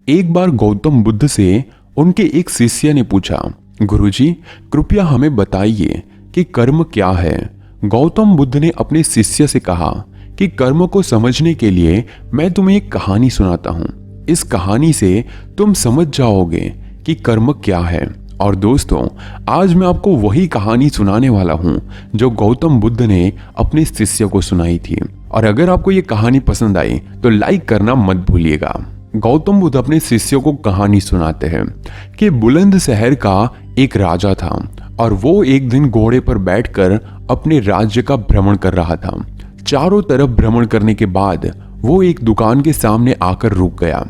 एक बार गौतम बुद्ध से उनके एक शिष्य ने पूछा, गुरुजी कृपया हमें बताइए कि कर्म क्या है। गौतम बुद्ध ने अपने शिष्य से कहा कि कर्म को समझने के लिए मैं तुम्हें एक कहानी सुनाता हूं। इस कहानी से तुम समझ जाओगे कि कर्म क्या है। और दोस्तों, आज मैं आपको वही कहानी सुनाने वाला हूं जो गौतम बुद्ध ने अपने शिष्य को सुनाई थी। और अगर आपको ये कहानी पसंद आई तो लाइक करना मत भूलिएगा। गौतम बुद्ध अपने शिष्यों को कहानी सुनाते हैं कि बुलंद शहर का एक राजा था और वो एक दिन घोड़े पर बैठकर अपने राज्य का भ्रमण कर रहा था। चारों तरफ भ्रमण करने के बाद वो एक दुकान के सामने आकर रुक गया।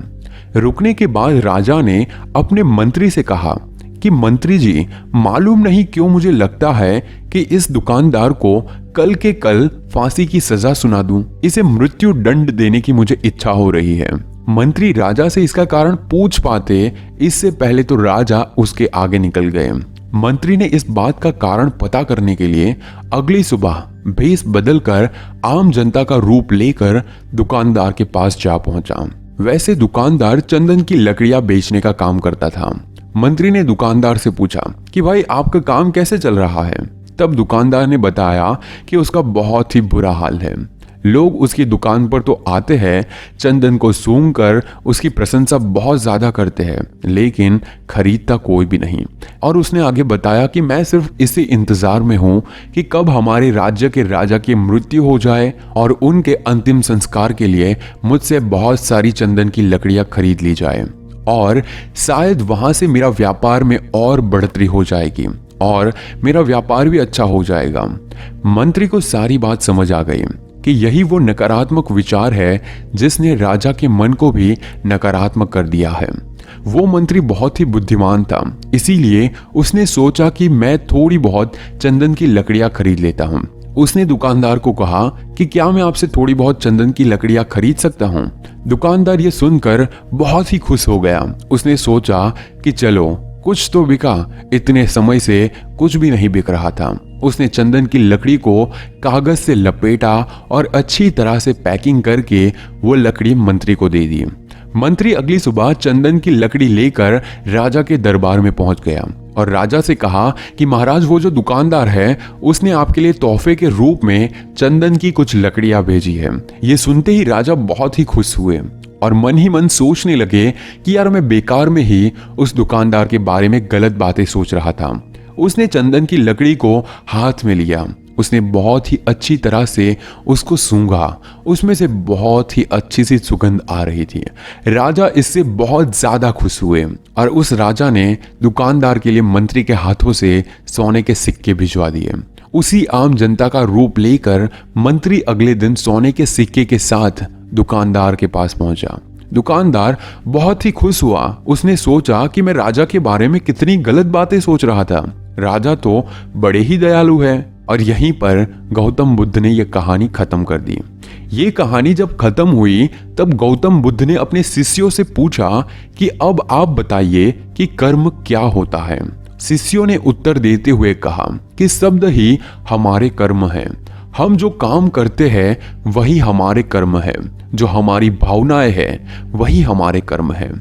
रुकने के बाद राजा ने अपने मंत्री से कहा कि मंत्री जी, मालूम नहीं क्यों मुझे लगता है कि इस दुकानदार को कल के कल फांसी की सजा सुना दूं। इसे मृत्यु दंड देने की मुझे इच्छा हो रही है। मंत्री राजा से इसका कारण पूछ पाते इससे पहले तो राजा उसके आगे निकल गए। मंत्री ने इस बात का कारण पता करने के लिए अगली सुबह भेष बदलकर आम जनता का रूप लेकर दुकानदार के पास जा पहुंचा। वैसे दुकानदार चंदन की लकड़ियां बेचने का काम करता था। मंत्री ने दुकानदार से पूछा कि भाई आपका काम कैसे चल रहा है। तब दुकानदार ने बताया कि उसका बहुत ही बुरा हाल है। लोग उसकी दुकान पर तो आते हैं, चंदन को सूंघकर उसकी प्रशंसा बहुत ज्यादा करते हैं, लेकिन खरीदता कोई भी नहीं। और उसने आगे बताया कि मैं सिर्फ इसी इंतजार में हूं कि कब हमारे राज्य के राजा की मृत्यु हो जाए और उनके अंतिम संस्कार के लिए मुझसे बहुत सारी चंदन की लकड़ियां खरीद ली जाए और शायद वहां से मेरा व्यापार में और बढ़ोतरी हो जाएगी और मेरा व्यापार भी अच्छा हो जाएगा। मंत्री को सारी बात समझ आ गई कि यही वो नकारात्मक विचार है जिसने राजा के मन को भी नकारात्मक कर दिया है। वो मंत्री बहुत ही बुद्धिमान था, इसीलिए उसने सोचा कि मैं थोड़ी बहुत चंदन की लकड़ियां खरीद लेता हूँ। उसने दुकानदार को कहा कि क्या मैं आपसे थोड़ी बहुत चंदन की लकड़ियां खरीद सकता हूँ। दुकानदार ये सुनकर बहुत ही खुश हो गया। उसने सोचा कि चलो कुछ तो बिका, इतने समय से कुछ भी नहीं बिक रहा था। उसने चंदन की लकड़ी को कागज से लपेटा और अच्छी तरह से पैकिंग करके वो लकड़ी मंत्री को दे दी। मंत्री अगली सुबह चंदन की लकड़ी लेकर राजा के दरबार में पहुंच गया और राजा से कहा कि महाराज, वो जो दुकानदार है उसने आपके लिए तोहफे के रूप में चंदन की कुछ लकड़ियां भेजी है। ये सुनते ही राजा बहुत ही खुश हुए और मन ही मन सोचने लगे कि यार, मैं बेकार में ही उस दुकानदार के बारे में गलत बातें सोच रहा था। उसने चंदन की लकड़ी को हाथ में लिया। उसने बहुत ही अच्छी तरह से उसको सूंघा। उसमें से बहुत ही अच्छी सी सुगंध आ रही थी। राजा इससे बहुत ज्यादा खुश हुए और उस राजा ने दुकानदार के लिए मंत्री के हाथों से सोने के सिक्के भिजवा दिए। उसी आम जनता का रूप लेकर मंत्री अगले दिन सोने के सिक्के के साथ दुकानदार के पास पहुंचा। दुकानदार बहुत ही खुश हुआ। उसने सोचा कि मैं राजा के बारे में कितनी गलत बातें सोच रहा था। राजा तो बड़े ही दयालु है। और यहीं पर गौतम बुद्ध ने यह कहानी खत्म कर दी। ये कहानी जब खत्म हुई तब गौतम बुद्ध ने अपने शिष्यों से पूछा कि अब आप बताइए कि कर्म क्या होता है। शिष्यों ने उत्तर देते हुए कहा कि शब्द ही हमारे कर्म है। हम जो काम करते हैं वही हमारे कर्म है। जो हमारी भावनाएं हैं वही हमारे कर्म है।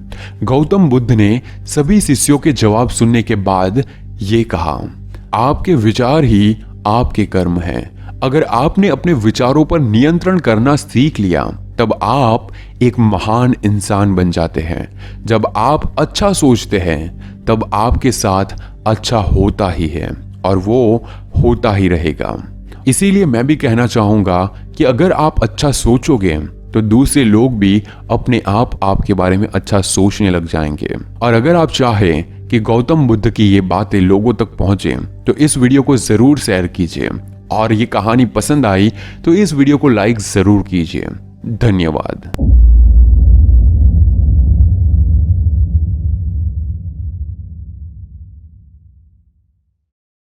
गौतम बुद्ध ने सभी शिष्यों के जवाब सुनने के बाद ये कहा, आपके विचार ही आपके कर्म हैं। अगर आपने अपने विचारों पर नियंत्रण करना सीख लिया तब आप एक महान इंसान बन जाते हैं। जब आप अच्छा सोचते हैं तब आपके साथ अच्छा होता ही है और वो होता ही रहेगा। इसीलिए मैं भी कहना चाहूंगा कि अगर आप अच्छा सोचोगे तो दूसरे लोग भी अपने आप आपके बारे में अच्छा सोचने लग जाएंगे। और अगर आप चाहें कि गौतम बुद्ध की ये बातें लोगों तक पहुंचे तो इस वीडियो को जरूर शेयर कीजिए और ये कहानी पसंद आई तो इस वीडियो को लाइक जरूर कीजिए। धन्यवाद।